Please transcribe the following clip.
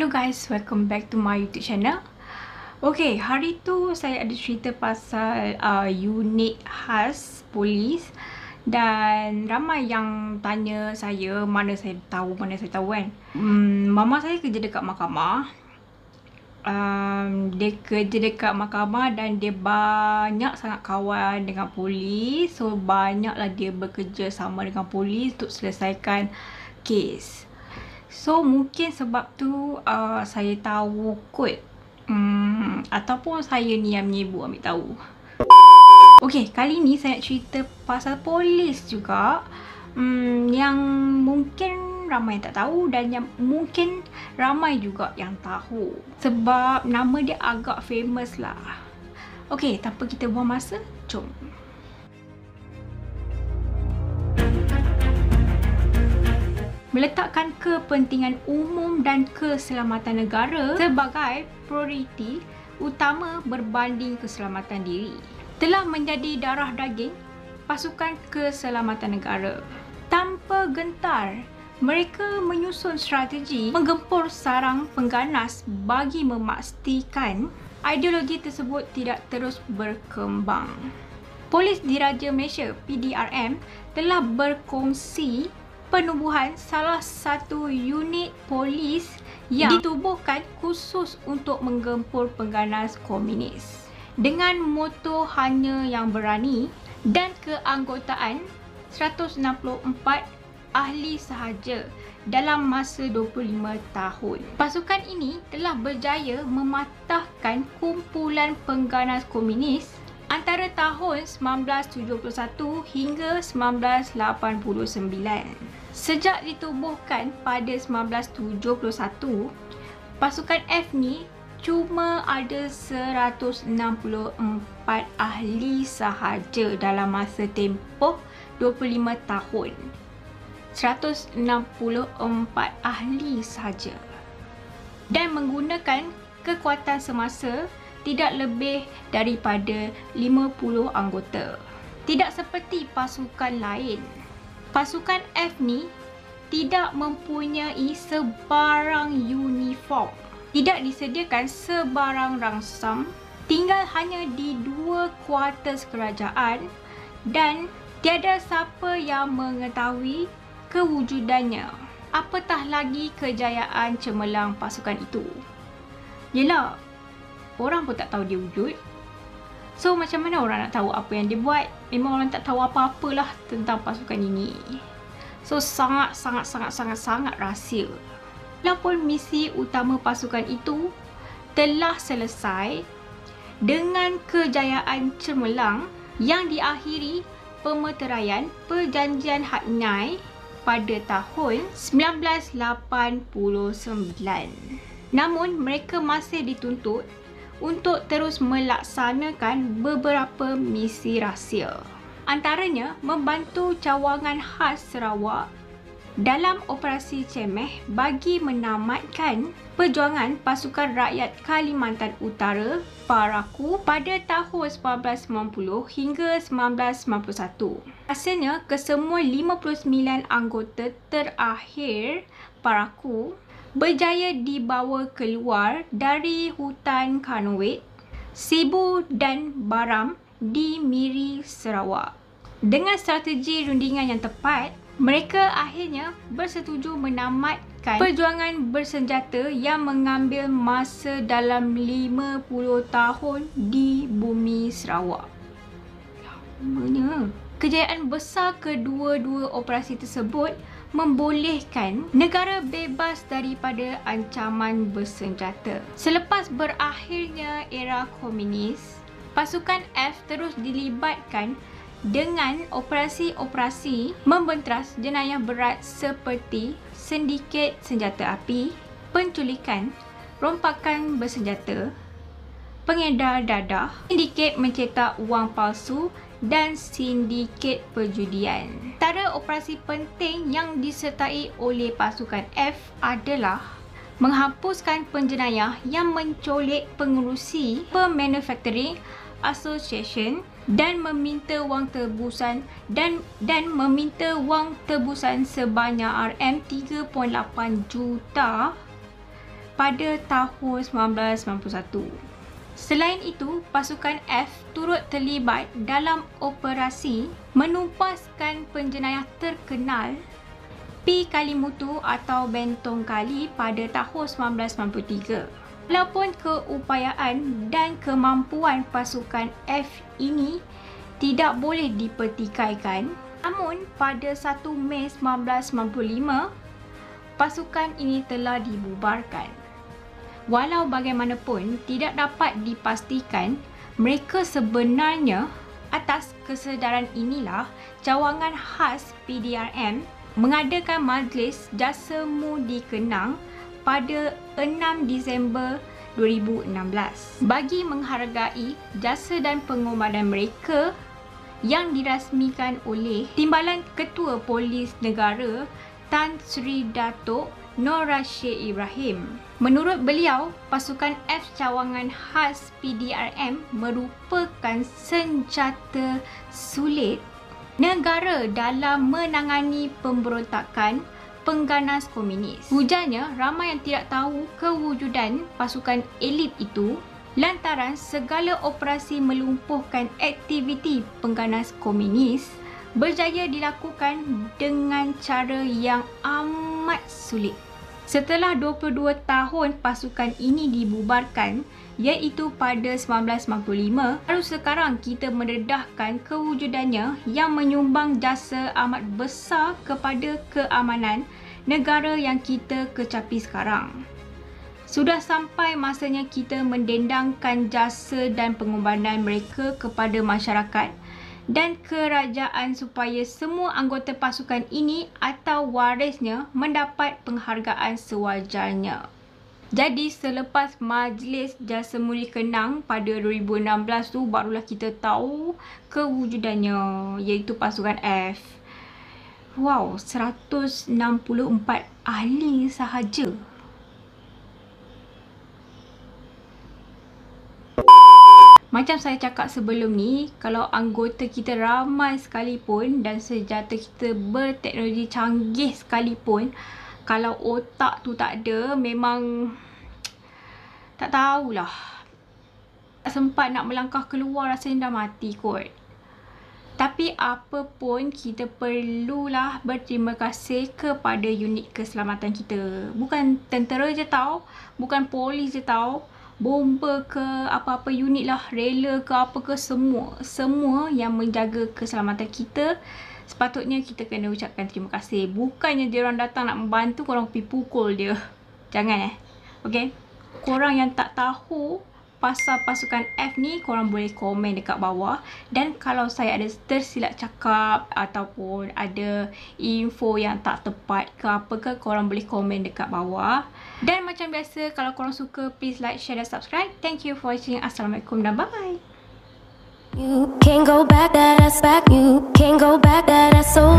Hello guys, welcome back to my YouTube channel. Okay, hari tu saya ada cerita pasal unit khas polis. Dan ramai yang tanya saya mana saya tahu kan. Mama saya kerja dekat mahkamah. Dia kerja dekat mahkamah dan dia banyak sangat kawan dengan polis. So banyaklah dia bekerja sama dengan polis untuk selesaikan kes. So mungkin sebab tu saya tahu kot, ataupun saya ni yang menyibuk ambil tahu. Okay, kali ni saya nak cerita pasal polis juga, yang mungkin ramai yang tak tahu dan yang mungkin ramai juga yang tahu. Sebab nama dia agak famous lah. Okay, tanpa kita buang masa, jom. Meletakkan kepentingan umum dan keselamatan negara sebagai prioriti utama berbanding keselamatan diri telah menjadi darah daging pasukan keselamatan negara. Tanpa gentar, mereka menyusun strategi menggempur sarang pengganas bagi memastikan ideologi tersebut tidak terus berkembang. Polis Diraja Malaysia (PDRM) telah berkongsi penubuhan salah satu unit polis yang ditubuhkan khusus untuk menggempur pengganas komunis. Dengan moto hanya yang berani dan keanggotaan 164 ahli sahaja dalam masa 25 tahun. Pasukan ini telah berjaya mematahkan kumpulan pengganas komunis antara tahun 1971 hingga 1989. Sejak ditubuhkan pada 1971, pasukan F ni cuma ada 164 ahli sahaja dalam masa tempoh 25 tahun. 164 ahli sahaja. Dan menggunakan kekuatan semasa tidak lebih daripada 50 anggota. Tidak seperti pasukan lain. Pasukan F ni tidak mempunyai sebarang uniform. Tidak disediakan sebarang rangsam. Tinggal hanya di 2 kuartus kerajaan dan tiada siapa yang mengetahui kewujudannya. Apatah lagi kejayaan cemerlang pasukan itu. Yelah, orang pun tak tahu dia wujud. So macam mana orang nak tahu apa yang dia buat? Memang orang tak tahu apa-apalah tentang pasukan ini. So sangat rahsia. Walaupun misi utama pasukan itu telah selesai dengan kejayaan cemerlang yang diakhiri pemeteraian Perjanjian Hackney pada tahun 1989. Namun mereka masih dituntut untuk terus melaksanakan beberapa misi rahsia. Antaranya membantu cawangan khas Sarawak dalam operasi Cemeh bagi menamatkan perjuangan pasukan rakyat Kalimantan Utara Paraku pada tahun 1990 hingga 1991. Hasilnya, kesemua 59 anggota terakhir Paraku berjaya dibawa keluar dari hutan Kanowit, Sibu dan Baram di Miri, Sarawak. Dengan strategi rundingan yang tepat, mereka akhirnya bersetuju menamatkan perjuangan bersenjata yang mengambil masa dalam 50 tahun di bumi Sarawak. Lamanya. Kejayaan besar kedua-dua operasi tersebut membolehkan negara bebas daripada ancaman bersenjata. Selepas berakhirnya era komunis, pasukan F terus dilibatkan dengan operasi-operasi membentras jenayah berat seperti sindiket senjata api, penculikan, rompakan bersenjata, pengedar dadah, sindiket mencetak wang palsu dan sindiket perjudian. Antara operasi penting yang disertai oleh pasukan F adalah menghapuskan penjenayah yang mencolik pengerusi Manufacturing Association dan meminta wang tebusan sebanyak RM3.8 juta pada tahun 1991. Selain itu, pasukan F turut terlibat dalam operasi menumpaskan penjenayah terkenal P. Kalimutu atau Bentong Kali pada tahun 1993. Walaupun keupayaan dan kemampuan pasukan F ini tidak boleh dipertikaikan, namun pada 1 Mei 1995, pasukan ini telah dibubarkan. Walau bagaimanapun, tidak dapat dipastikan mereka sebenarnya. Atas kesedaran inilah, cawangan khas PDRM mengadakan Majlis Jasa Mudi Kenang pada 6 Disember 2016 bagi menghargai jasa dan pengorbanan mereka yang dirasmikan oleh Timbalan Ketua Polis Negara Tan Sri Datuk Nur Rashid Ibrahim. Menurut beliau, pasukan F cawangan khas PDRM merupakan senjata sulit negara dalam menangani pemberontakan pengganas komunis. Ujarnya, ramai yang tidak tahu kewujudan pasukan elit itu lantaran segala operasi melumpuhkan aktiviti pengganas komunis berjaya dilakukan dengan cara yang amat sulit. Setelah 22 tahun pasukan ini dibubarkan, iaitu pada 1995, baru sekarang kita mendedahkan kewujudannya yang menyumbang jasa amat besar kepada keamanan negara yang kita kecapi sekarang. Sudah sampai masanya kita mendendangkan jasa dan pengorbanan mereka kepada masyarakat dan kerajaan supaya semua anggota pasukan ini atau warisnya mendapat penghargaan sewajarnya. Jadi selepas Majlis Jasa Mudi Kenang pada 2016 tu barulah kita tahu kewujudannya, iaitu pasukan F. Wow, 164 ahli sahaja. Macam saya cakap sebelum ni, kalau anggota kita ramai sekalipun dan senjata kita berteknologi canggih sekalipun, kalau otak tu tak ada, memang tak tahulah. Tak sempat nak melangkah keluar, rasanya dah mati kot. Tapi apa pun, kita perlulah berterima kasih kepada unit keselamatan kita. Bukan tentera je tau, bukan polis je tau, bomba ke apa-apa unit lah, rela ke apa ke, semua yang menjaga keselamatan kita. Sepatutnya kita kena ucapkan terima kasih. Bukannya dia orang datang nak membantu, korang pergi pukul dia. Jangan okay? Korang yang tak tahu pasal pasukan F ni, korang boleh komen dekat bawah. Dan kalau saya ada tersilap cakap ataupun ada info yang tak tepat ke apa ke, korang boleh komen dekat bawah. Dan macam biasa, kalau korang suka, please like, share dan subscribe. Thank you for watching. Assalamualaikum dan bye. You can't go back, that ass back. You can't go back, that ass so